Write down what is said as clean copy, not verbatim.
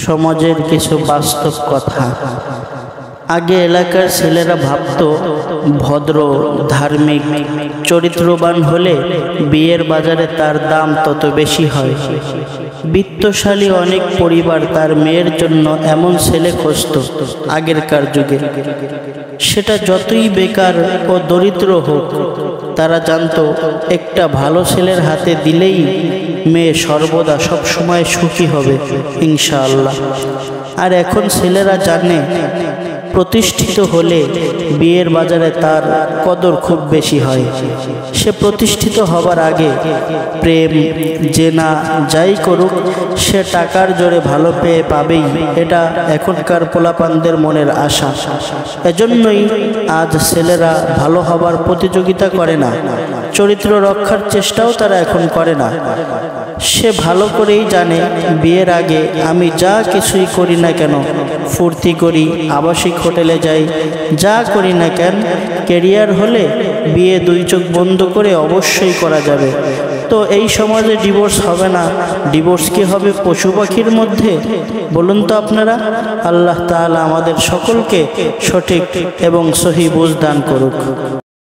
সমাজের কিছু বাস্তব কথা। আগে এলাকার ছেলেরা ভাবতো ভদ্র, ধার্মিক, চরিত্রবান হলে বিয়ের বাজারে তার দাম তত বেশি হয়। বিত্তশালী অনেক পরিবার তার মেয়ের জন্য এমন ছেলে খুঁজত আগেরকার যুগে। সেটা যতই বেকার ও দরিদ্র হোক, তারা জানতো একটা ভালো ছেলের হাতে দিলেই মেয়ে সর্বদা সবসময় সুখী হবে ইনশাআল্লাহ। আর এখন ছেলেরা জানে প্রতিষ্ঠিত হলে বিয়ের বাজারে তার কদর খুব বেশি হয়। সে প্রতিষ্ঠিত হবার আগে প্রেম, জেনা যাই করুক, সে টাকার জোরে ভালো পেয়ে পাবেই, এটা এখনকার পোলাপানদের মনের আশা। এজন্যই আজ ছেলেরা ভালো হবার প্রতিযোগিতা করে না, চরিত্র রক্ষার চেষ্টাও তারা এখন করে না। সে ভালো করেই জানে বিয়ের আগে আমি যা কিছুই করি না কেন, ফুর্তি করি, আবাসিক হোটেলে যাই, যা করি না কেন, ক্যারিয়ার হলে বিয়ে দুই চোখ বন্ধ করে অবশ্যই করা যাবে। তো এই সমাজে ডিভোর্স হবে না, ডিভোর্স কি হবে পশু পাখির মধ্যে? বলুন তো আপনারা। আল্লাহ তাআলা আমাদের সকলকে সঠিক এবং সহি বুঝ দান করুক।